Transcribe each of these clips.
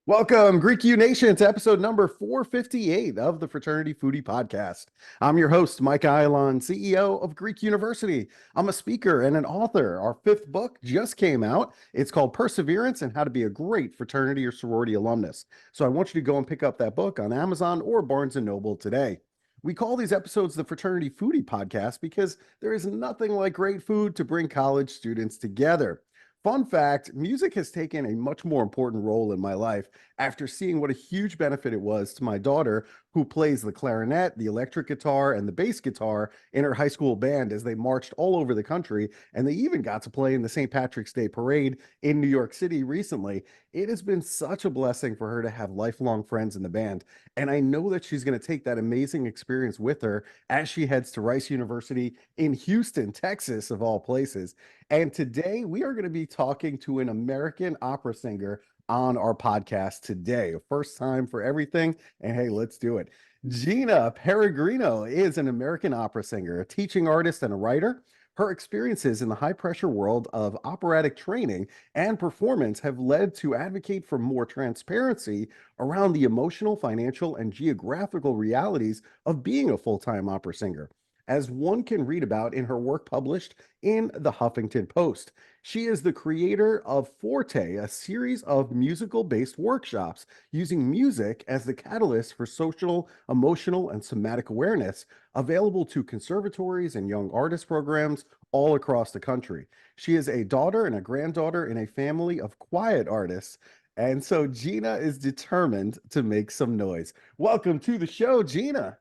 Welcome, Greek U Nation, to episode number 458 of the Fraternity Foodie Podcast. I'm your host, Mike Ailon, CEO of Greek University. I'm a speaker and an author. Our fifth book just came out. It's called Perseverance and How to Be a Great Fraternity or Sorority Alumnus. So I want you to go and pick up that book on Amazon or Barnes & Noble today. We call these episodes the Fraternity Foodie Podcast because there is nothing like great food to bring college students together. Fun fact, music has taken a much more important role in my life after seeing what a huge benefit it was to my daughter, who plays the clarinet, the electric guitar, and the bass guitar in her high school band as they marched all over the country. And they even got to play in the St. Patrick's Day parade in New York City recently. It has been such a blessing for her to have lifelong friends in the band. And I know that she's going to take that amazing experience with her as she heads to Rice University in Houston, Texas, of all places. And today we are going to be talking to an American opera singer on our podcast today. A first time for everything. And hey, let's do it. Gina Perregrino is an American opera singer, a teaching artist, and a writer. Her experiences in the high pressure world of operatic training and performance have led to advocate for more transparency around the emotional, financial, and geographical realities of being a full-time opera singer, as one can read about in her work published in the Huffington Post. She is the creator of FORTE, a series of musical-based workshops using music as the catalyst for social, emotional, and somatic awareness, available to conservatories and young artist programs all across the country. She is a daughter and a granddaughter in a family of quiet artists. And so Gina is determined to make some noise. Welcome to the show, Gina.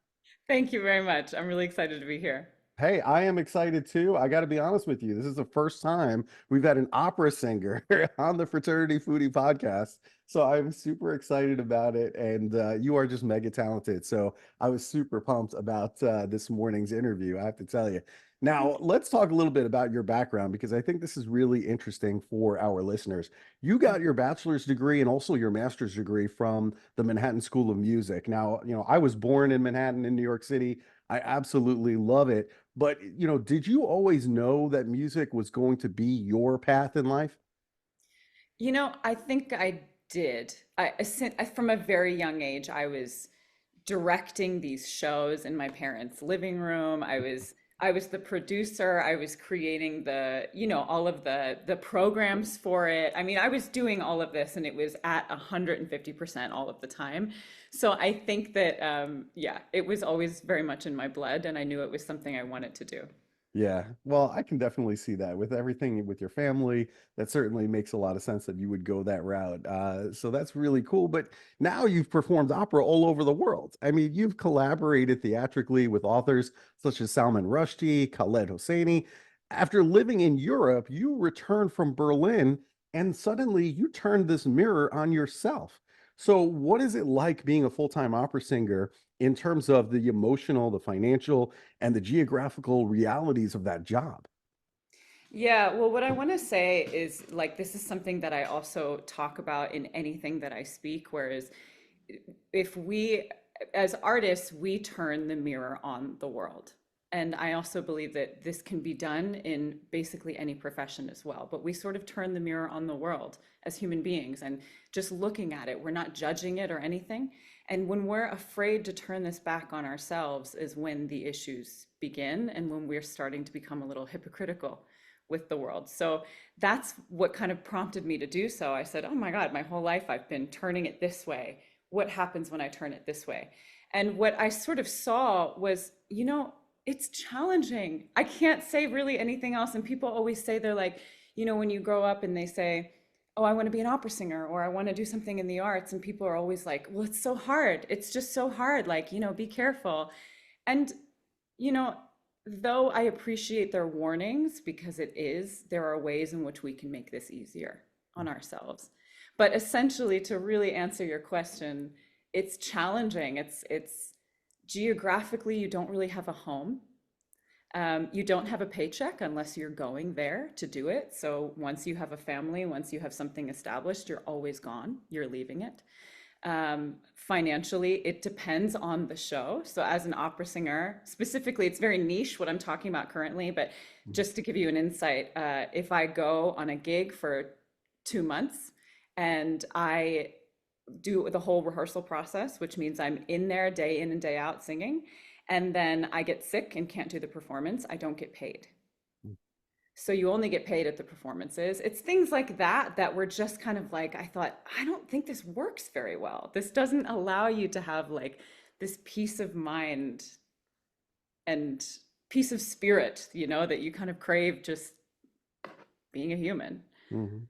Thank you very much. I'm really excited to be here. Hey, I am excited too. I got to be honest with you. This is the first time we've had an opera singer on the Fraternity Foodie Podcast. So I'm super excited about it. And you are just mega talented. So I was super pumped about this morning's interview, I have to tell you. Now, Thank you. let's talk a little bit about your background because I think this is really interesting for our listeners. You got your bachelor's degree and also your master's degree from the Manhattan School of Music. Now, I was born in Manhattan in New York City. I absolutely love it. But, did you always know that music was going to be your path in life? I think I did. From a very young age, I was directing these shows in my parents' living room. I was the producer. I was creating all of the programs for it. I mean, I was doing all of this and it was at 150% all of the time. So I think that yeah, it was always very much in my blood and I knew it was something I wanted to do. Yeah, well, I can definitely see that with everything with your family. That certainly makes a lot of sense that you would go that route. So that's really cool. But now you've performed opera all over the world. I mean, you've collaborated theatrically with authors such as Salman Rushdie, Khaled Hosseini. After living in Europe, you returned from Berlin and suddenly you turned this mirror on yourself. So, what is it like being a full-time opera singer in terms of the emotional, the financial, and the geographical realities of that job? Yeah, well, what I want to say is like this is something that I also talk about in anything that I speak, whereas if we, as artists, we turn the mirror on the world. And I also believe that this can be done in basically any profession as well. But we sort of turn the mirror on the world as human beings and just looking at it, we're not judging it or anything. And when we're afraid to turn this back on ourselves is when the issues begin and when we're starting to become a little hypocritical with the world. So that's what kind of prompted me to do so. I said, oh my God, my whole life I've been turning it this way. What happens when I turn it this way? And what I sort of saw was, it's challenging. I can't say really anything else. And people always say they're like, when you grow up and they say, oh, I want to be an opera singer or I want to do something in the arts. And people are always like, well, it's so hard. It's just so hard. Like, be careful. And, you know, though I appreciate their warnings because there are ways in which we can make this easier on ourselves. But essentially, to really answer your question, it's challenging. It's geographically, you don't really have a home. You don't have a paycheck unless you're going there to do it. So once you have a family, once you have something established, you're always gone. You're leaving it. Financially, it depends on the show. So, as an opera singer, specifically, it's very niche what I'm talking about currently. But just to give you an insight, if I go on a gig for 2 months and I do the whole rehearsal process, which means I'm in there day in and day out singing, and then I get sick and can't do the performance, I don't get paid. So you only get paid at the performances. It's things like that that were just kind of like, I thought, I don't think this works very well. This doesn't allow you to have like this peace of mind and peace of spirit, that you kind of crave just being a human. Mhm.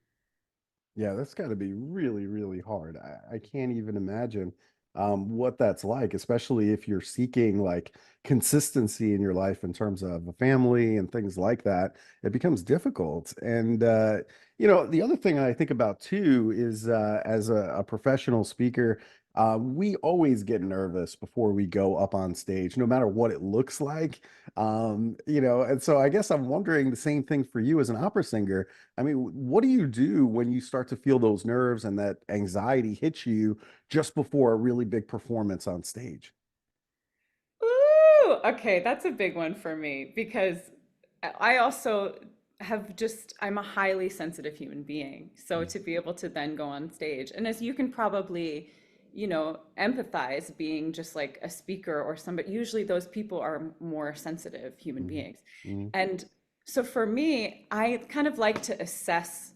Yeah, that's got to be really, really hard. I can't even imagine what that's like, especially if you're seeking like consistency in your life in terms of a family and things like that. It becomes difficult. And, the other thing I think about too is as a professional speaker, we always get nervous before we go up on stage, no matter what it looks like. And so I guess I'm wondering the same thing for you as an opera singer. I mean, what do you do when you start to feel those nerves and that anxiety hits you just before a really big performance on stage? Ooh, okay, that's a big one for me because I also I'm a highly sensitive human being. So to be able to then go on stage, and as you can probably, empathize being just like a speaker or somebody, usually those people are more sensitive human Mhm, beings. mhm, And so for me, I kind of like to assess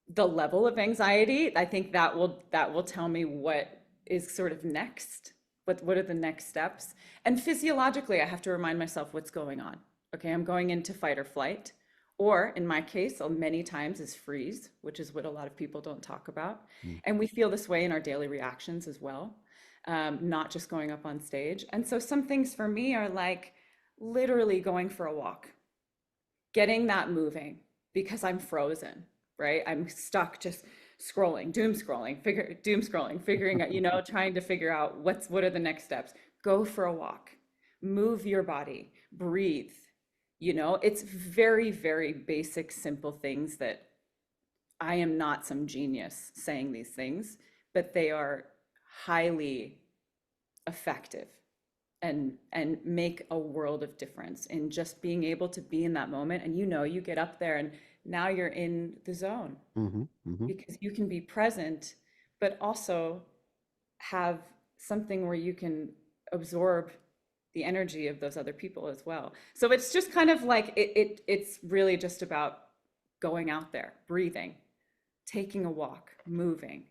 the level of anxiety. I think that will tell me what is sort of next. What are the next steps? And physiologically, I have to remind myself what's going on. Okay, I'm going into fight or flight, or in my case, many times is freeze, which is what a lot of people don't talk about. mhm, And we feel this way in our daily reactions as well, not just going up on stage. And so some things for me are like literally going for a walk, getting that moving because I'm frozen, right? I'm stuck just doom scrolling, figuring out, trying to figure out what are the next steps. Go for a walk, move your body, breathe. It's very, very basic, simple things that I am not some genius saying these things, but they are highly effective and make a world of difference in just being able to be in that moment. And you get up there and now you're in the zone mhm, mhm. because you can be present but also have something where you can absorb the energy of those other people as well. So it's just kind of like it's really just about going out there, breathing, taking a walk, moving.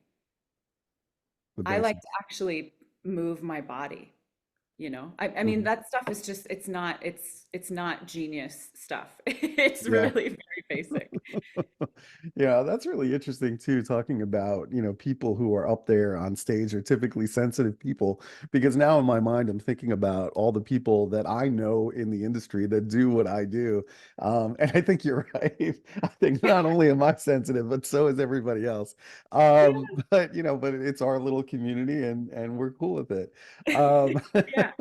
The I like to basics. actually move my body. I mean, Mhm. that stuff is just, it's not genius stuff. It's Yeah. really very basic. Yeah, that's really interesting too, talking about, people who are up there on stage are typically sensitive people, because now in my mind, I'm thinking about all the people that I know in the industry that do what I do. And I think you're right. I think not only am I sensitive, but so is everybody else. But it's our little community and we're cool with it. Um, Yeah.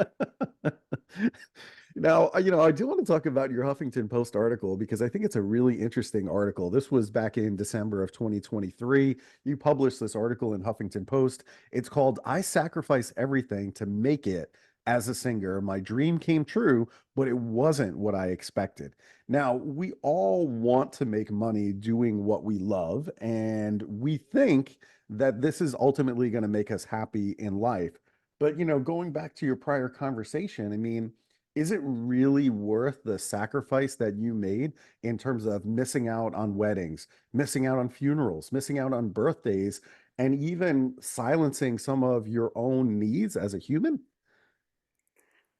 Now, I do want to talk about your Huffington Post article because I think it's a really interesting article. This was back in December of 2023. You published this article in Huffington Post. It's called I Sacrifice Everything to Make It as a Singer. My dream came true, but it wasn't what I expected. Now, we all want to make money doing what we love, and we think that this is ultimately going to make us happy in life. But, going back to your prior conversation, I mean, is it really worth the sacrifice that you made in terms of missing out on weddings, missing out on funerals, missing out on birthdays, and even silencing some of your own needs as a human?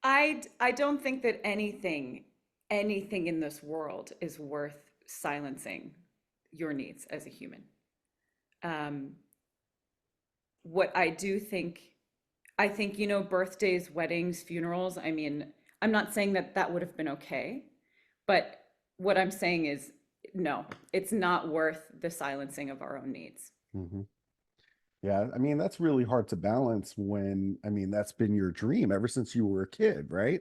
I don't think that anything in this world is worth silencing your needs as a human. Um, what I think, birthdays, weddings, funerals, I mean, I'm not saying that that would have been okay, but what I'm saying is no, it's not worth the silencing of our own needs. Mhm. Yeah, I mean, that's really hard to balance when, I mean, that's been your dream ever since you were a kid, right?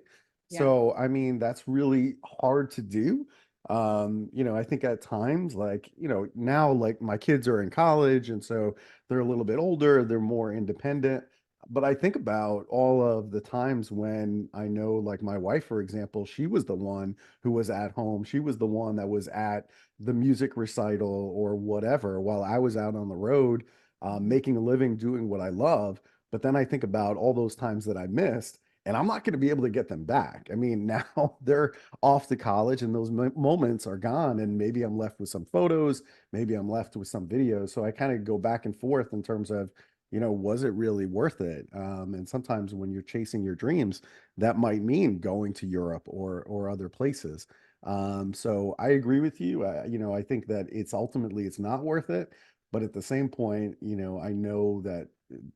Yeah. So, I mean, that's really hard to do. I think at times, like, now like my kids are in college and so they're a little bit older, they're more independent. But I think about all of the times when I know, like my wife, for example, she was the one who was at home. She was the one that was at the music recital or whatever while I was out on the road, Mhm. making a living, doing what I love. But then I think about all those times that I missed, and I'm not going to be able to get them back. I mean, now they're off to college and those moments are gone, and maybe I'm left with some photos, maybe I'm left with some videos. So I kind of go back and forth in terms of, was it really worth it? And sometimes when you're chasing your dreams, that might mean going to Europe or other places. So I agree with you. I think that it's not worth it, but at the same point, I know that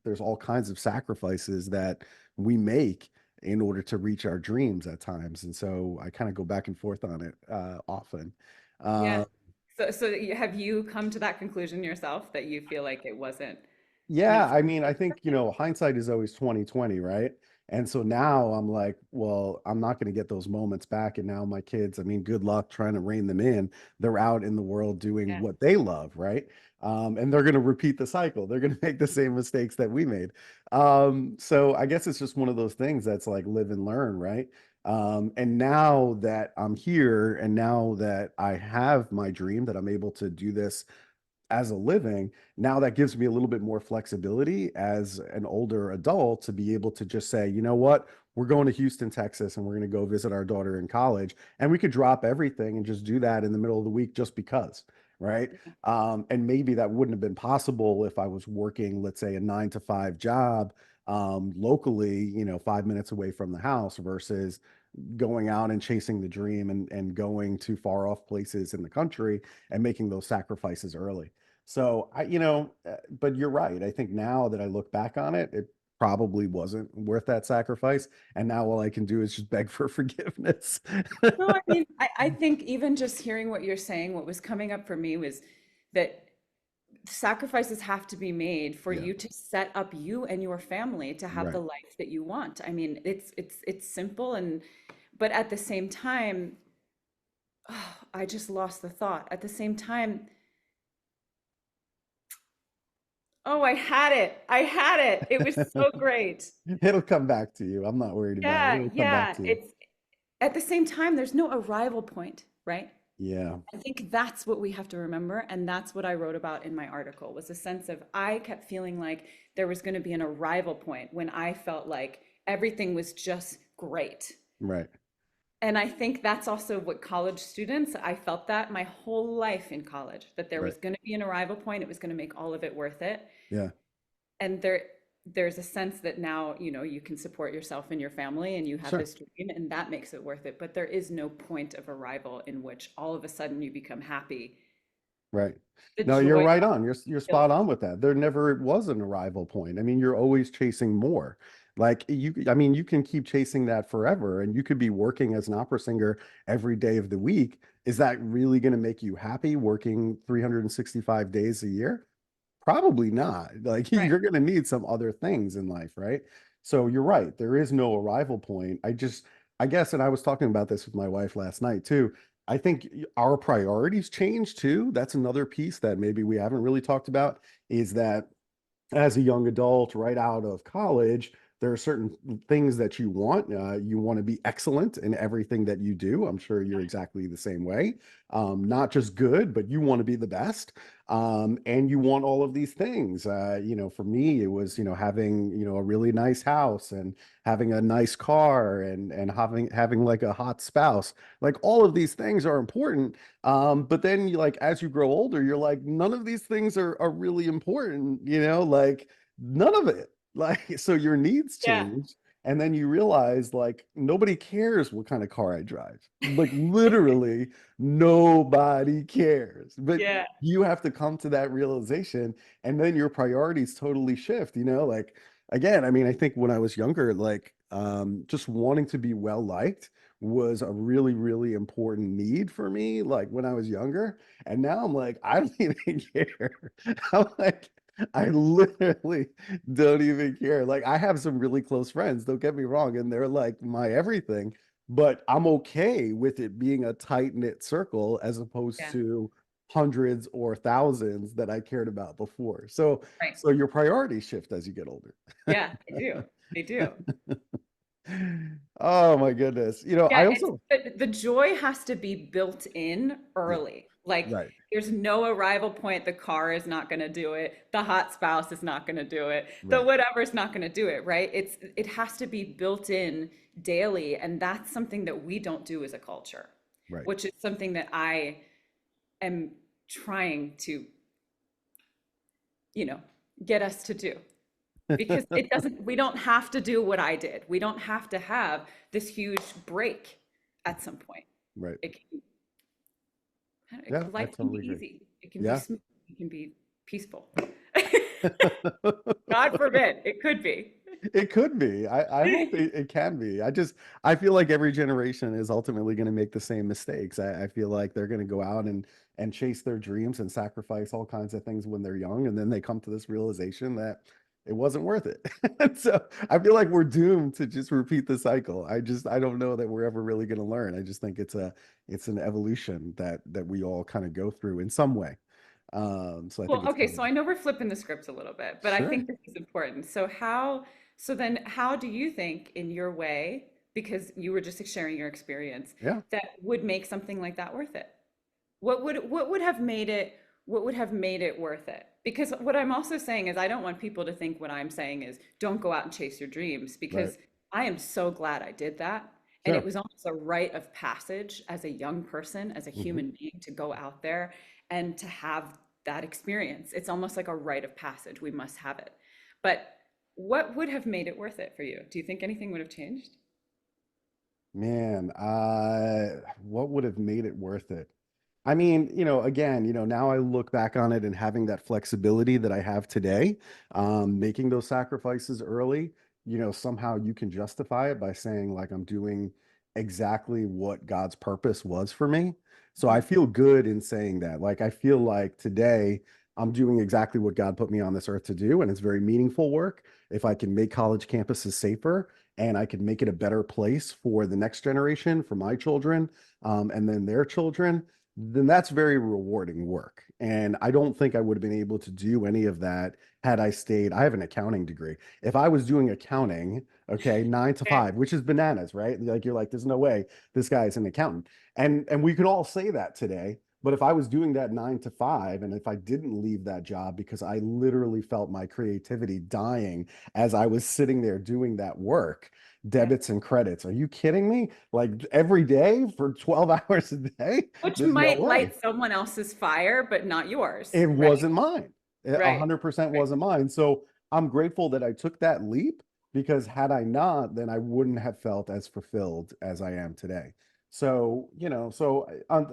there's all kinds of sacrifices that we make in order to reach our dreams at times. And so I kind of go back and forth on it often. Yeah. Uh, Have you come to that conclusion yourself that you feel like it wasn't Yeah, I mean, I necessarily think, worth it? hindsight is always 2020, right? And so now I'm like, well, I'm not going to get those moments back. And now my kids, I mean, good luck trying to rein them in. They're out in the world doing Yeah. what they love, right? And they're going to repeat the cycle. They're going to make the same mistakes that we made. So I guess it's just one of those things that's like live and learn, right? And now that I'm here and now that I have my dream that I'm able to do this as a living, now that gives me a little bit more flexibility as an older adult to be able to just say, you know what, we're going to Houston, Texas, and we're going to go visit our daughter in college. And we could drop everything and just do that in the middle of the week just because, right? And maybe that wouldn't have been possible if I was working, let's say, a 9 to 5 job locally, 5 minutes away from the house versus going out and chasing the dream and going to far off places in the country and making those sacrifices early. So but you're right. I think now that I look back on it, it probably wasn't worth that sacrifice. And now all I can do is just beg for forgiveness. No, I mean, I think even just hearing what you're saying, what was coming up for me was that sacrifices have to be made for Yeah, you to set up you and your family to have the right. life that you want. I mean, it's simple and but at the same time, oh, I just lost the thought. At the same time, oh, I had it. I had it. It was so great. It'll come back to you. I'm not worried about it. Yeah, It'll come back yeah. to you. It's at the same time, there's no arrival point, right? Yeah, I think that's what we have to remember, and that's what I wrote about in my article was a sense of I kept feeling like there was going to be an arrival point when I felt like everything was just great. right, And I think that's also what college students, I felt that my whole life in college, that there right. was going to be an arrival point, it was going to make all of it worth it. Yeah, And there's a sense that now, you can support yourself and your family and you have sure. this dream and that makes it worth it. But there is no point of arrival in which all of a sudden you become happy. Right. The No, you're joy right on. You're still. spot on with that. There never was an arrival point. I mean, you're always chasing more. Like I mean, you can keep chasing that forever and you could be working as an opera singer every day of the week. Is that really going to make you happy working 365 days a year? Probably not. Like Right. you're going to need some other things in life, right? So you're right. There is no arrival point. I guess, and I was talking about this with my wife last night too. I think our priorities change too. That's another piece that maybe we haven't really talked about is that as a young adult right out of college, there are certain things that you want. You want to be excellent in everything that you do. I'm sure you're exactly the same way. Not just good, but you want to be the best. And you want all of these things. For me, it was, having, a really nice house and having a nice car and having like a hot spouse. Like all of these things are important. But then you like as you grow older, you're like, none of these things are really important, like none of it. Like, so your needs Yeah. change. And then you realize like nobody cares what kind of car I drive. Like literally nobody cares. But Yeah. you have to come to that realization and then your priorities totally shift, like again, I mean, I think when I was younger, like just wanting to be well liked was a really, really important need for me, like when I was younger. And now I'm like, I don't even care. I'm like, I literally don't even care. Like, I have some really close friends, don't get me wrong, and they're like my everything. but I'm okay with it being a tight-knit circle as opposed Yeah, to hundreds or thousands that I cared about before. So, right. so your priorities shift as you get older. Yeah, they do. They do. Oh my goodness. I Yeah, it's also, but the joy has to be built in yeah, early. Like right, there's no arrival point. The car is not going to do it. The hot spouse is not going to do it. The right, whatever is not going to do it, right? It has to be built in daily, and that's something that we don't do as a culture, right. which is something that I am trying to, you know, get us to do. Because it doesn't, we don't have to do what I did. We don't have to have this huge break at some point. Right. It can, Yeah, I life can be totally agree. easy. It can be Yeah. smooth. It can be peaceful. God forbid, it could be. It could be. I hope it can be. I feel like every generation is ultimately going to make the same mistakes. I feel like they're going to go out and chase their dreams and sacrifice all kinds of things when they're young, and then they come to this realization that it wasn't worth it. And so I feel like we're doomed to just repeat the cycle. I don't know that we're ever really going to learn. I just think it's an evolution that we all kind of go through in some way. So I think Well, it's okay, kind of so I know we're flipping the script a little bit, but I sure. think this is important. So then how do you think in your way, because you were just sharing your experience, Yeah, that would make something like that worth it? What would have made it worth it? Because what I'm also saying is I don't want people to think what I'm saying is don't go out and chase your dreams right. because I am so glad I did that. And it Sure. was almost a rite of passage as a young person, as a Hmm. human being to go out there and to have that experience. It's almost like a rite of passage. We must have it. But what would have made it worth it for you? Do you think anything would have changed? Man, what would have made it worth it? I mean, again, now I look back on it and having that flexibility that I have today, making those sacrifices early, somehow you can justify it by saying, like, I'm doing exactly what God's purpose was for me. So I Mhm. feel good in saying that. Like, I feel like today I'm doing exactly what God put me on this earth to do, and it's very meaningful work. If I can make college campuses safer and I can make it a better place for the next generation, for my children, and then their children, then that's very rewarding work. And I don't think I would have been able to do any of that had I stayed. I have an accounting degree. If I was doing accounting, okay, nine to Okay. five, which is bananas, right? Like you're like, there's no way this guy is an accountant. And we could all say that today. But if I was doing that 9 to 5, and if I didn't leave that job because I literally felt my creativity dying as I was sitting there doing that work, Yeah. debits and credits. Are you kidding me? Like every day for 12 hours a day? Which There's no might way. light someone else's fire, but not yours, It right? wasn't mine. A Right. 100% Right. wasn't mine. So I'm grateful that I took that leap because had I not, then I wouldn't have felt as fulfilled as I am today. So,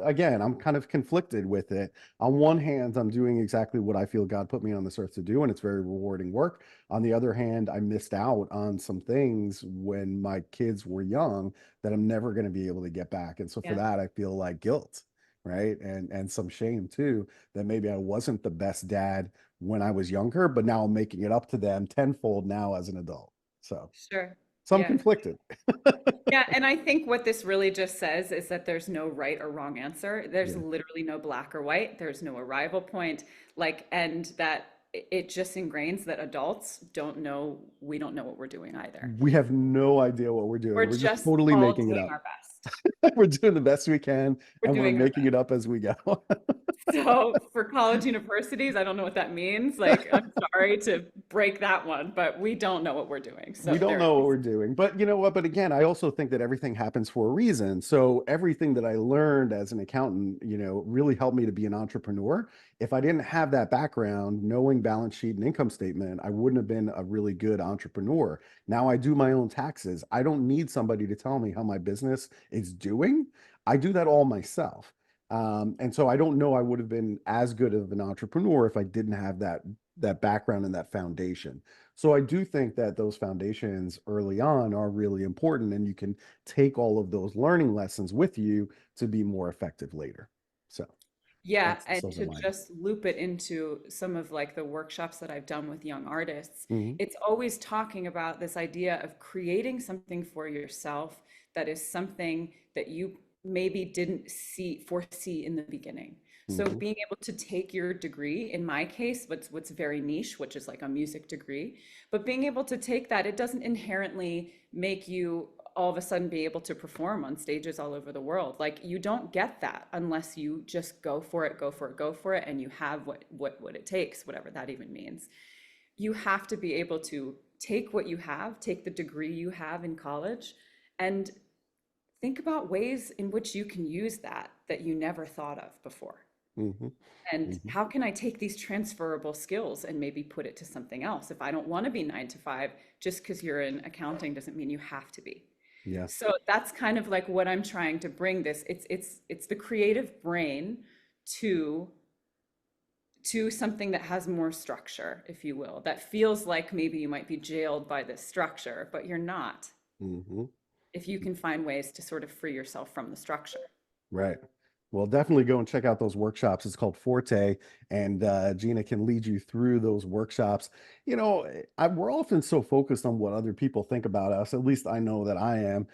again, I'm kind of conflicted with it. On one hand, I'm doing exactly what I feel God put me on this earth to do, and it's very rewarding work. On the other hand, I missed out on some things when my kids were young that I'm never going to be able to get back. And so for Yeah. that, I feel like guilt, right? And some shame too that maybe I wasn't the best dad when I was younger, but now I'm making it up to them tenfold now as an adult. So, Sure. so I'm Yeah. conflicted. Yeah, and I think what this really just says is that there's no right or wrong answer. There's Yeah. literally no black or white. There's no arrival point. And that it just ingrains that adults don't know, we don't know what we're doing either. We have no idea what we're We're doing. We're just just totally all making it doing up. our best. We're doing the best we can We're and we're doing our making it best. up as we go. So for college universities, I don't know what that means. Like, I'm sorry to break that one, but we don't know what we're doing. We So don't there it know what is. we're doing. But you know what? But again, I also think that everything happens for a reason. So everything that I learned as an accountant, really helped me to be an entrepreneur. If I didn't have that background, knowing balance sheet and income statement, I wouldn't have been a really good entrepreneur. Now I do my own taxes. I don't need somebody to tell me how my business is doing. I do that all myself. And so I don't know I would have been as good of an entrepreneur if I didn't have that background and that foundation. So I do think that those foundations early on are really important, and you can take all of those learning lessons with you to be more effective later. So, Yeah, That's the and silver to lining. just loop it into some of like the workshops that I've done with young artists, Hmm. it's always talking about this idea of creating something for yourself that is something that you maybe didn't foresee in the beginning. So Hmm. being able to take your degree, in my case, what's very niche, which is like a music degree, but being able to take that, it doesn't inherently make you all of a sudden be able to perform on stages all over the world. Like you don't get that unless you just go for it, go for it, go for it, and you have what it takes, whatever that even means. You have to be able to take what you have, take the degree you have in college, and think about ways in which you can use that you never thought of before. Hmm. And Hmm. how can I take these transferable skills and maybe put it to something else? If I don't want to be 9 to 5, just because you're in accounting doesn't mean you have to be. Yeah. So that's kind of like what I'm trying to bring this. It's the creative brain to something that has more structure, if you will, that feels like maybe you might be jailed by this structure, but you're not, Hmm. if you can find ways to sort of free yourself from the structure. Right. Well, definitely go and check out those workshops. It's called Forte, and Gina can lead you through those workshops. We're often so focused on what other people think about us. At least I know that I am.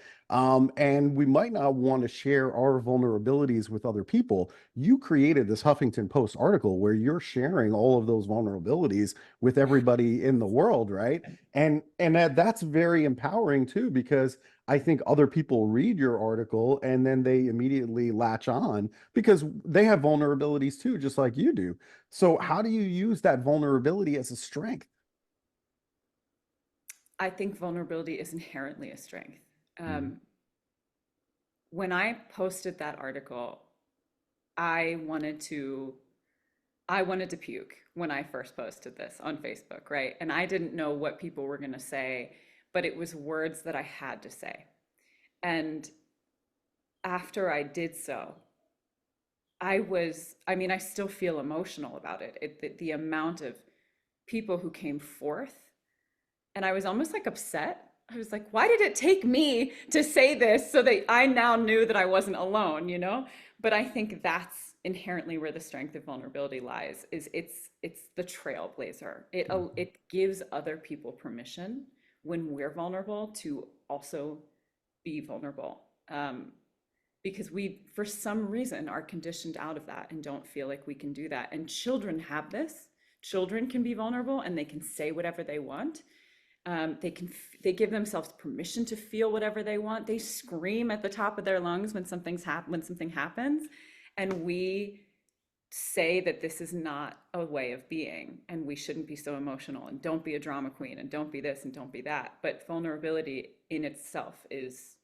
And we might not want to share our vulnerabilities with other people. You created this Huffington Post article where you're sharing all of those vulnerabilities with everybody in the world, right? And that's very empowering too, because I think other people read your article and then they immediately latch on because they have vulnerabilities too, just like you do. So, how do you use that vulnerability as a strength? I think vulnerability is inherently a strength. Mhm. When I posted that article, I wanted to I wanted to puke when I first posted this on Facebook, right? And I didn't know what people were going to say, but it was words that I had to say. And after I did so, I mean, I still feel emotional about it. The amount of people who came forth, and I was almost like upset. I was like, why did it take me to say this so that I now knew that I wasn't alone, you know? But I think that's inherently where the strength of vulnerability lies, is it's the trailblazer. It gives other people permission when we're vulnerable to also be vulnerable. Because we, for some reason, are conditioned out of that and don't feel like we can do that. And children have this. Children can be vulnerable and they can say whatever they want. They give themselves permission to feel whatever they want. They scream at the top of their lungs when when something happens, and we say that this is not a way of being, and we shouldn't be so emotional, and don't be a drama queen, and don't be this, and don't be that. But vulnerability in itself is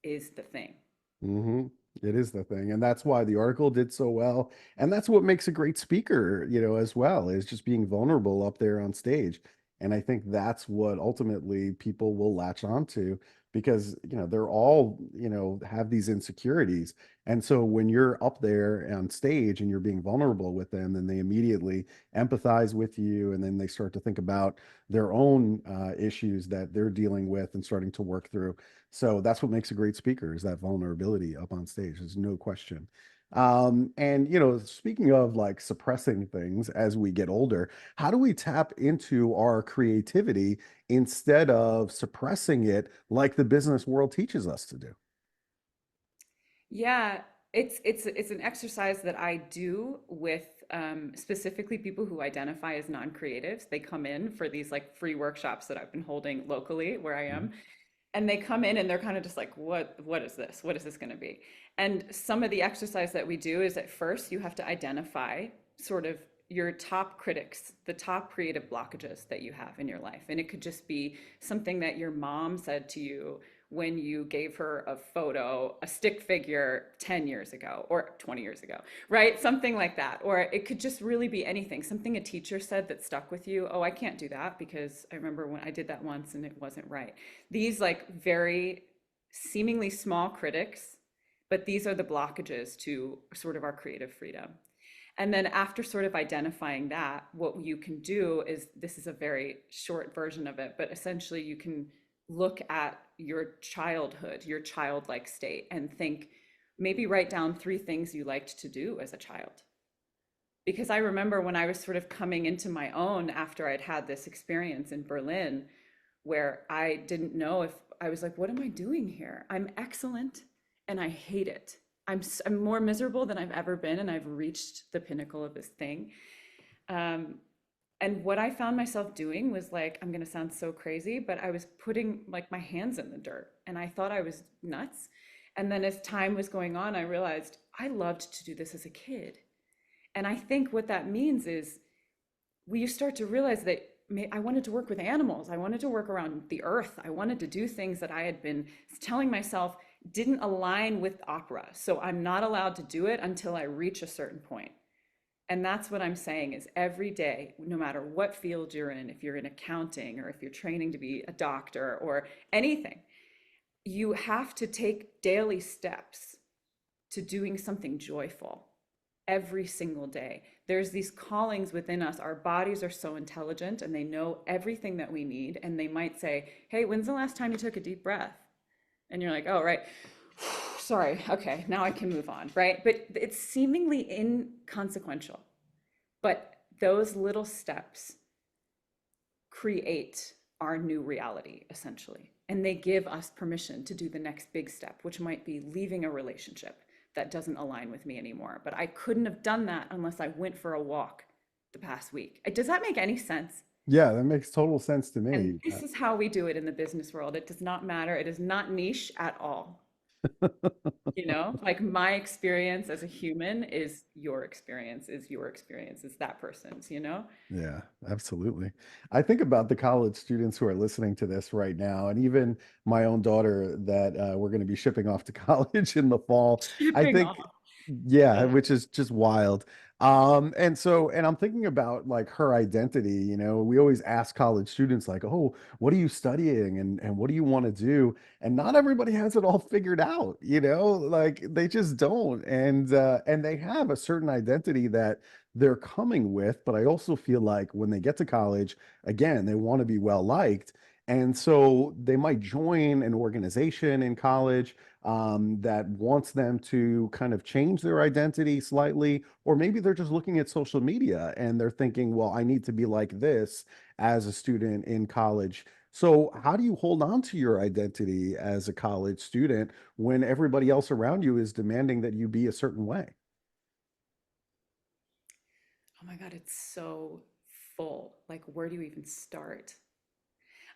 the thing. Hmm. It is the thing. And that's why the article did so well. And that's what makes a great speaker, as well, is just being vulnerable up there on stage. And I think that's what ultimately people will latch onto because, they're all, have these insecurities. And so when you're up there on stage and you're being vulnerable with them, then they immediately empathize with you. And then they start to think about their own issues that they're dealing with and starting to work through. So that's what makes a great speaker is that vulnerability up on stage. There's no question. And speaking of like suppressing things as we get older, how do we tap into our creativity instead of suppressing it like the business world teaches us to do? Yeah, it's an exercise that I do with specifically people who identify as non-creatives. They come in for these like free workshops that I've been holding locally where I Mhm. am, and they come in and they're kind of just like, what is this? What is this going to be? And some of the exercise that we do is at first you have to identify sort of your top critics, the top creative blockages that you have in your life. And it could just be something that your mom said to you when you gave her a photo, a stick figure 10 years ago or 20 years ago, right? Something like that. Or it could just really be anything, something a teacher said that stuck with you. Oh, I can't do that because I remember when I did that once and it wasn't right. These like very seemingly small critics, but these are the blockages to sort of our creative freedom. And then after sort of identifying that, what you can do is, this is a very short version of it, but essentially you can look at your childhood, your childlike state, and think, maybe write down 3 things you liked to do as a child. Because I remember when I was sort of coming into my own after I'd had this experience in Berlin, where I didn't know if I was like, what am I doing here? I'm excellent and I hate it. I'm more miserable than I've ever been, and I've reached the pinnacle of this thing. Um, and what I found myself doing was like, I'm gonna sound so crazy, but I was putting like my hands in the dirt, and I thought I was nuts. And then as time was going on, I realized I loved to do this as a kid. And I think what that means is you start to realize that I wanted to work with animals. I wanted to work around the earth. I wanted to do things that I had been telling myself didn't align with opera. So I'm not allowed to do it until I reach a certain point. And that's what I'm saying is every day, no matter what field you're in, if you're in accounting or if you're training to be a doctor or anything, you have to take daily steps to doing something joyful every single day. There's these callings within us. Our bodies are so intelligent and they know everything that we need. And they might say, hey, when's the last time you took a deep breath? And you're like, oh, right. Sorry. Okay. Now I can move on. Right. But it's seemingly inconsequential. But those little steps create our new reality, essentially. And they give us permission to do the next big step, which might be leaving a relationship that doesn't align with me anymore. But I couldn't have done that unless I went for a walk the past week. Does that make any sense? Yeah, that makes total sense to And me. this is how we do it in the business world. It does not matter. It is not niche at all. You know, like my experience as a human is your experience, is your experience, is that person's, you know? Yeah, absolutely. I think about the college students who are listening to this right now, and even my own daughter that we're going to be shipping off to college in the fall. I Shipping think, off. yeah, Yeah. which is just wild. And I'm thinking about like her identity. We always ask college students like, "Oh, what are you studying and what do you want to do?" And not everybody has it all figured out, like they just don't. And they have a certain identity that they're coming with, but I also feel like when they get to college, again, they want to be well liked. And so they might join an organization in college that wants them to kind of change their identity slightly, or maybe they're just looking at social media and they're thinking, well, I need to be like this as a student in college. So, how do you hold on to your identity as a college student when everybody else around you is demanding that you be a certain way? Oh my God, it's so full. Like, where do you even start?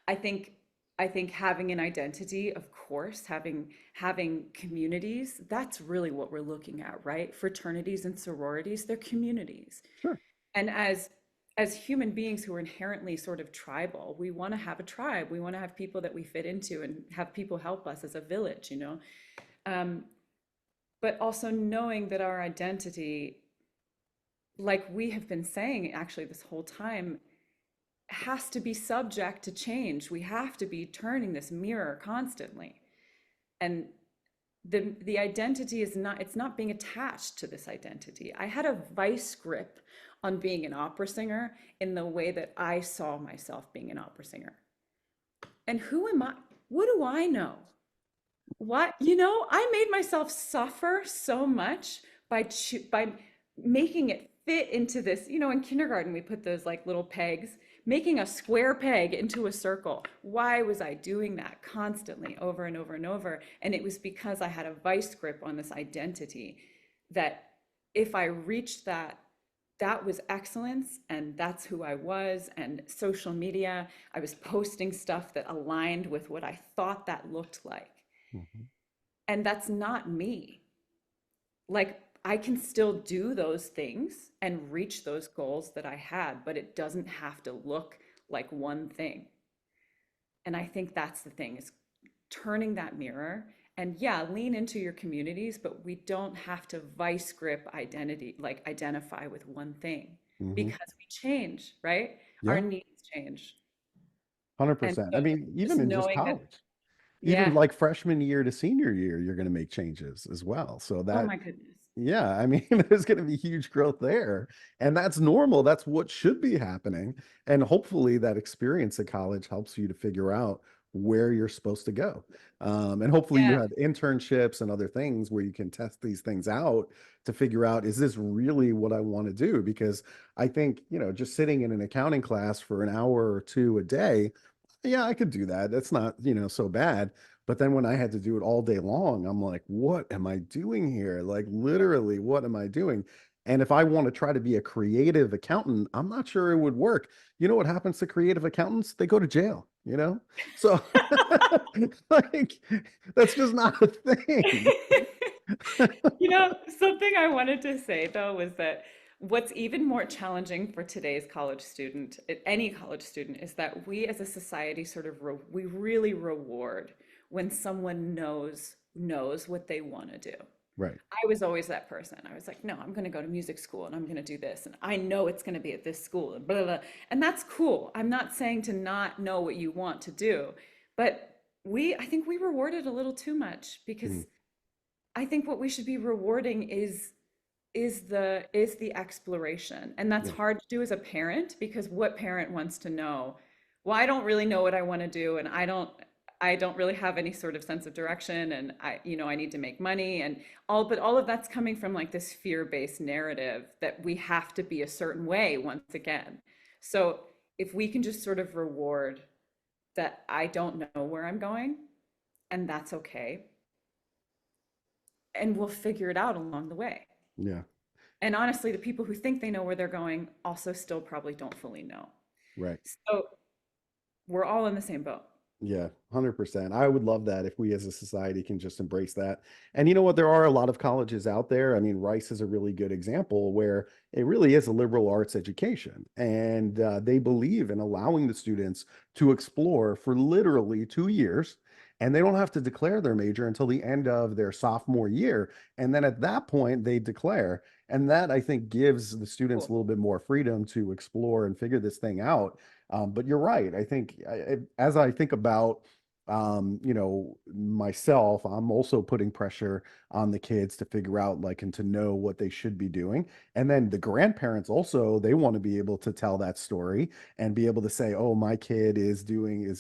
I think I think having an identity, of course, having communities, that's really what we're looking at, right? Fraternities and sororities, they're communities. Sure. And as human beings who are inherently sort of tribal, we want to have a tribe. We want to have people that we fit into and have people help us as a village, you know? Um, but also knowing that our identity, like we have been saying actually this whole time, has to be subject to change. We have to be turning this mirror constantly. And the identity is not, it's not being attached to this identity. I had a vice grip on being an opera singer in the way that I saw myself being an opera singer. And who am I? What do I know? What, I made myself suffer so much by making it fit into this. In kindergarten we put those like little pegs, making a square peg into a circle. Why was I doing that constantly over and over and over? And it was because I had a vice grip on this identity that if I reached that, that was excellence and that's who I was. And social media, I was posting stuff that aligned with what I thought that looked like. Mhm. And that's not me. Like, I can still do those things and reach those goals that I had, but it doesn't have to look like one thing. And I think that's the thing is turning that mirror and yeah, lean into your communities, but we don't have to vice grip identity, like identify with one thing Mhm. because we change, right? Our Yeah, needs change. And 100%. I so mean, just even in just knowing that, college, even yeah, like freshman year to senior year, you're going to make changes as well. So oh that my goodness. Yeah, I mean, there's going to be huge growth there, and that's normal. That's what should be happening. And hopefully, that experience at college helps you to figure out where you're supposed to go. And hopefully, you Yeah. have internships and other things where you can test these things out to figure out, is this really what I want to do? Because I think, just sitting in an accounting class for an hour or two a day, yeah, I could do that. That's not, so bad. But then when I had to do it all day long, I'm like, what am I doing here? Like, literally, what am I doing? And if I want to try to be a creative accountant, I'm not sure it would work. You know what happens to creative accountants? They go to jail. So, like, that's just not a thing. Something I wanted to say though was that what's even more challenging for today's college student, any college student, is that we as a society sort of we really reward when someone knows what they want to do. Right. I was always that person. I was like, no, I'm going to go to music school and I'm going to do this. And I know it's going to be at this school and blah, blah, blah. And that's cool. I'm not saying to not know what you want to do, but I think we reward it a little too much Mm, because I think what we should be rewarding is the exploration. And that's yeah. hard to do as a parent because what parent wants to know? Well, I don't really know what I want to do and I don't really have any sort of sense of direction and I need to make money and all of that's coming from like this fear-based narrative that we have to be a certain way once again. So if we can just sort of reward that I don't know where I'm going and that's okay and we'll figure it out along the way. Yeah. And honestly, the people who think they know where they're going also still probably don't fully know. Right. So we're all in the same boat. Yeah, 100%. I would love that if we as a society can just embrace that. And you know what? There are a lot of colleges out there. I mean, Rice is a really good example where it really is a liberal arts education. And they believe in allowing the students to explore for literally 2 years. And they don't have to declare their major until the end of their sophomore year. And then at that point, they declare. And that I think gives the students a Cool. little bit more freedom to explore and figure this thing out. But you're right. I think as I think about, myself, I'm also putting pressure on the kids to figure out like and to know what they should be doing. And then the grandparents also, they want to be able to tell that story and be able to say, oh, my kid is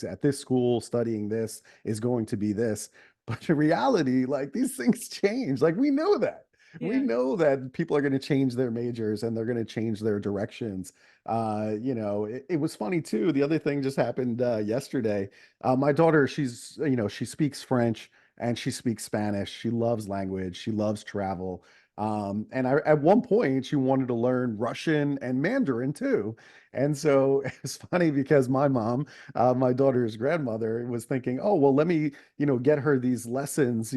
at this school studying this, is going to be this. But in reality, like these things change. Like we know that. We Yeah. know that people are going to change their majors and they're going to change their directions. It was funny too. The other thing just happened yesterday. My daughter, she speaks French and she speaks Spanish. She loves language. She loves travel. And at one point, she wanted to learn Russian and Mandarin too. And so it's funny because my mom, my daughter's grandmother, was thinking, oh, well, let me, get her these lessons,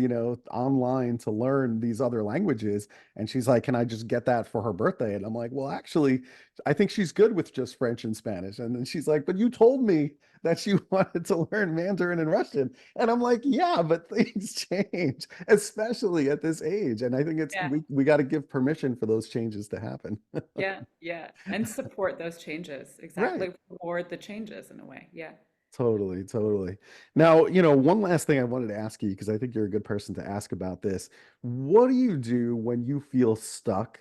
online to learn these other languages. And she's like, can I just get that for her birthday? And I'm like, well, actually, I think she's good with just French and Spanish. And then she's like, but you told me that she wanted to learn Mandarin and Russian. And I'm like, yeah, but things change, especially at this age. And I think Yeah. we got to give permission for those changes to happen. Yeah. Yeah. And support those changes. Right. Exactly. Reward the changes in a way. Yeah. Totally, totally. Now, one last thing I wanted to ask you, because I think you're a good person to ask about this. What do you do when you feel stuck?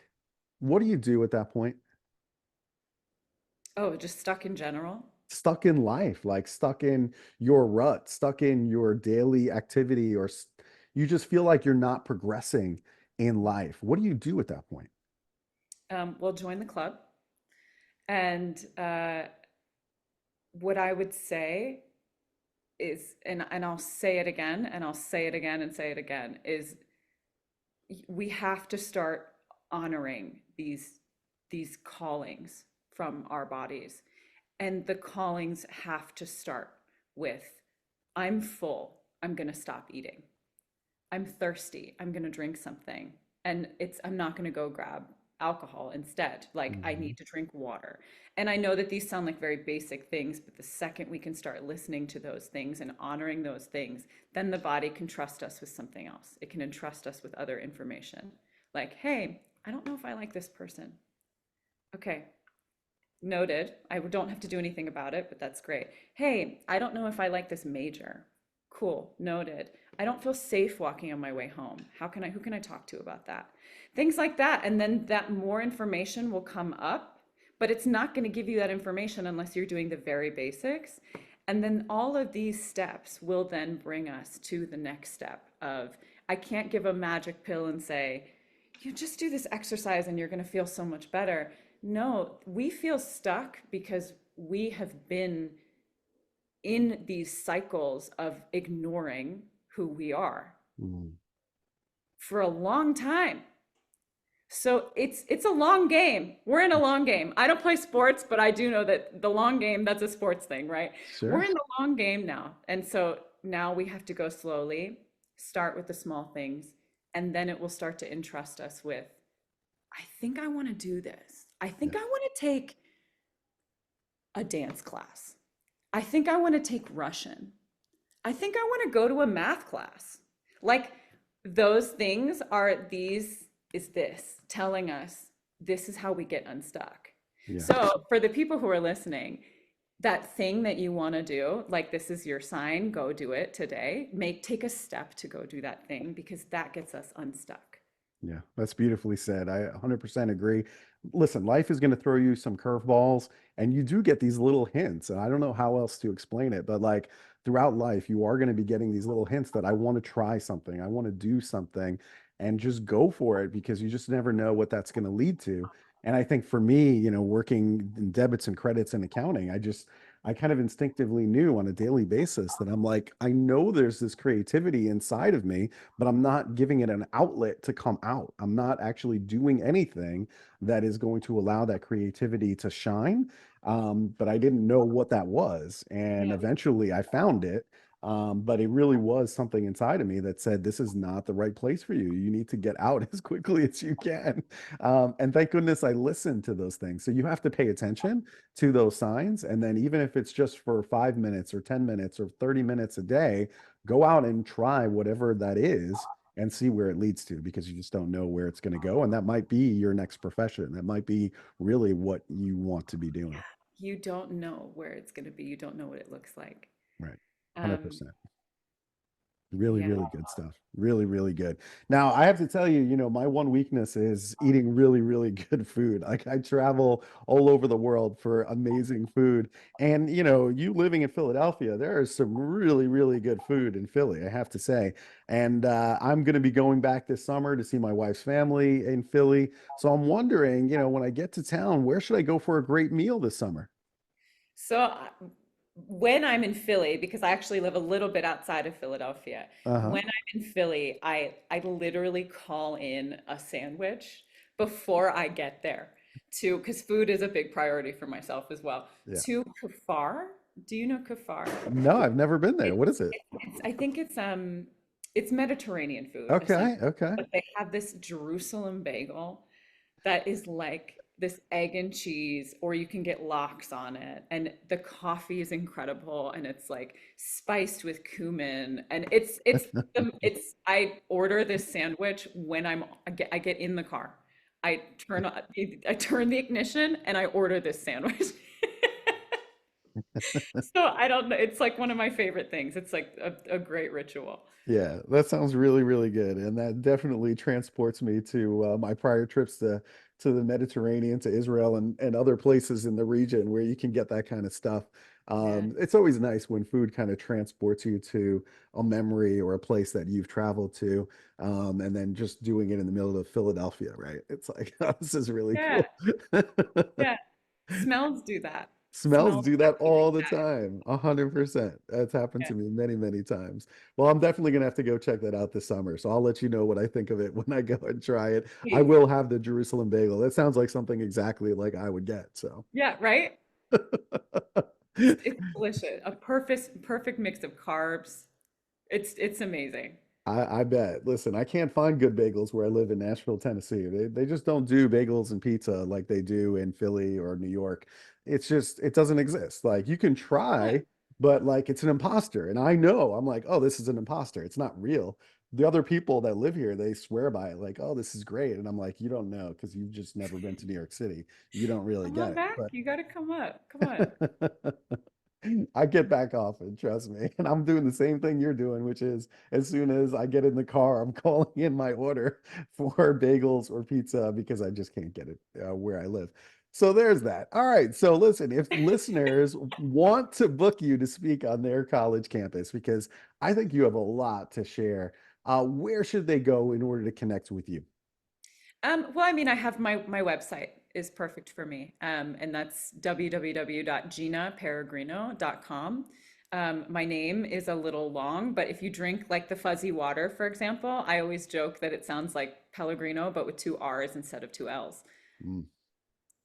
What do you do at that point? Oh, just stuck in general. Stuck in life, like stuck in your rut, stuck in your daily activity, or you just feel like you're not progressing in life. What do you do at that point? Well, join the club. And what I would say is, and I'll say it again, and I'll say it again and say it again, is we have to start honoring these callings from our bodies. And the callings have to start with, I'm full, I'm going to stop eating. I'm thirsty, I'm going to drink something. And I'm not going to go grab alcohol instead. Like, I Mhm. need to drink water. And I know that these sound like very basic things, but the second we can start listening to those things and honoring those things, then the body can trust us with something else. It can entrust us with other information. Like, hey, I don't know if I like this person. Okay, noted. I don't have to do anything about it, but that's great. Hey, I don't know if I like this major. Cool, noted. I don't feel safe walking on my way home. Who can I talk to about that? Things like that. And then that more information will come up, but it's not going to give you that information unless you're doing the very basics. And then all of these steps will then bring us to the next step of, I can't give a magic pill and say, you just do this exercise and you're going to feel so much better. No, we feel stuck because we have been in these cycles of ignoring who we are Mm. for a long time. So it's a long game. We're in a long game. I don't play sports, but I do know that the long game, that's a sports thing, right? We're Sure. in the long game now. And so now we have to go slowly, start with the small things, and then it will start to entrust us with, I think I want to do this. I Yeah. think I want to take a dance class. I think I want to take Russian. I think I want to go to a math class. Like those things are these, is this telling us this is how we get unstuck. Yeah. So for the people who are listening, that thing that you want to do, like this is your sign, go do it today. Take a step to go do that thing because that gets us unstuck. Yeah, that's beautifully said. I 100% agree. Listen, life is going to throw you some curveballs, and you do get these little hints. And I don't know how else to explain it, but like throughout life, you are going to be getting these little hints that I want to try something, I want to do something, and just go for it because you just never know what that's going to lead to. And I think for me, working in debits and credits and accounting, I kind of instinctively knew on a daily basis that I'm like, I know there's this creativity inside of me, but I'm not giving it an outlet to come out. I'm not actually doing anything that is going to allow that creativity to shine. But I didn't know what that was. And Yeah. eventually I found it. But it really was something inside of me that said, this is not the right place for you. You need to get out as quickly as you can. And thank goodness I listened to those things. So you have to pay attention to those signs. And then even if it's just for 5 minutes or 10 minutes or 30 minutes a day, go out and try whatever that is and see where it leads to because you just don't know where it's going to go. And that might be your next profession. That might be really what you want to be doing. You don't know where it's going to be. You don't know what it looks like. Right. Um, 100%. Really, yeah. really good stuff. Really, really good. Now, I have to tell you, my one weakness is eating really, really good food. Like I travel all over the world for amazing food. And, you living in Philadelphia, there is some really, really good food in Philly, I have to say. And I'm going to be going back this summer to see my wife's family in Philly. So I'm wondering, when I get to town, where should I go for a great meal this summer? So when I'm in Philly, because I actually live a little bit outside of Philadelphia, Uh-huh. when I'm in Philly, I literally call in a sandwich before I get there to, because food is a big priority for myself as well, Yeah. to Kafar. Do you know Kafar? No, I've never been there. It, What is it? I think it's Mediterranean food Okay. essentially, Okay. but they have this Jerusalem bagel that is like this egg and cheese, or you can get lox on it. And the coffee is incredible, and it's like spiced with cumin. And I order this sandwich when I get in the car. I turn the ignition and I order this sandwich. So I don't know. It's like one of my favorite things. It's like a great ritual. Yeah, that sounds really, really good, and that definitely transports me to my prior trips to the Mediterranean, to Israel, and other places in the region where you can get that kind of stuff. Yeah. It's always nice when food kind of transports you to a memory or a place that you've traveled to, and then just doing it in the middle of Philadelphia, right? It's like, oh, this is really Yeah. cool. Yeah. Smells do that. Smells Smells do that activate all the that. time. 100%. That's happened Yeah. to me many, many times. Well, I'm definitely gonna have to go check that out this summer. So I'll let you know what I think of it when I go and try it. I Please. will have the Jerusalem bagel. That sounds like something exactly like I would get. So Yeah, right? It's delicious. A perfect mix of carbs. It's amazing. I bet. Listen, I can't find good bagels where I live in Nashville, Tennessee. They just don't do bagels and pizza like they do in Philly or New York. It's just it doesn't exist. Like you can Yeah. try, but like it's an imposter. And I know, I'm like, oh, this is an imposter. It's not real. The other people that live here, they swear by it, like, oh, this is great. And I'm like, you don't know because you've just never been to New York City. You don't really Come get on it. back. But You got to come up. Come on. I get back often, trust me. And I'm doing the same thing you're doing, which is as soon as I get in the car, I'm calling in my order for bagels or pizza because I just can't get it where I live. So there's that. All right. So listen, if listeners want to book you to speak on their college campus, because I think you have a lot to share, where should they go in order to connect with you? Well, I mean, I have my website is perfect for me, and that's www.ginaperregrino.com. My name is a little long, but if you drink like the fuzzy water, for example, I always joke that it sounds like Pellegrino, but with two R's instead of two L's. Mm,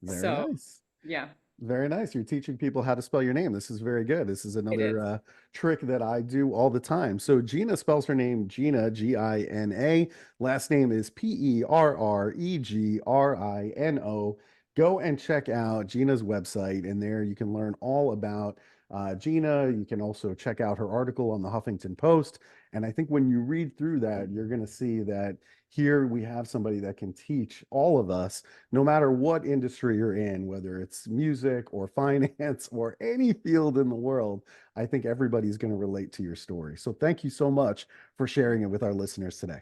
very So, nice. yeah, Very nice. You're teaching people how to spell your name. This is very good. This is it another is. trick that I do all the time. So Gina spells her name Gina, Gina. Last name is Perregrino. Go and check out Gina's website, and there you can learn all about Gina. You can also check out her article on the Huffington Post. And I think when you read through that, you're going to see that here we have somebody that can teach all of us no matter what industry you're in, whether it's music or finance or any field in the world, I think everybody's going to relate to your story. So thank you so much for sharing it with our listeners today.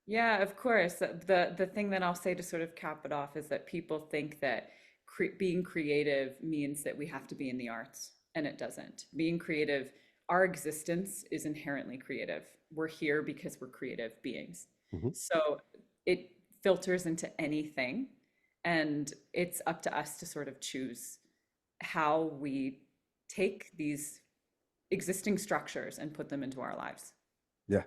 Yeah, of course. The thing that I'll say to sort of cap it off is that people think that being creative means that we have to be in the arts, and it doesn't. Being creative, our existence is inherently creative. We're here because we're creative beings. Mhm. So it filters into anything, and it's up to us to sort of choose how we take these existing structures and put them into our lives. Yeah.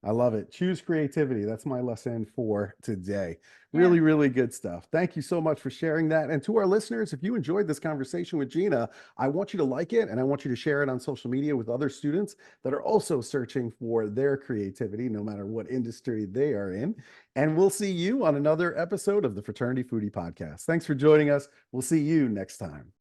I love it. Choose creativity. That's my lesson for today. Yeah. Really, really good stuff. Thank you so much for sharing that. And to our listeners, if you enjoyed this conversation with Gina, I want you to like it and I want you to share it on social media with other students that are also searching for their creativity, no matter what industry they are in. And we'll see you on another episode of the Fraternity Foodie Podcast. Thanks for joining us. We'll see you next time.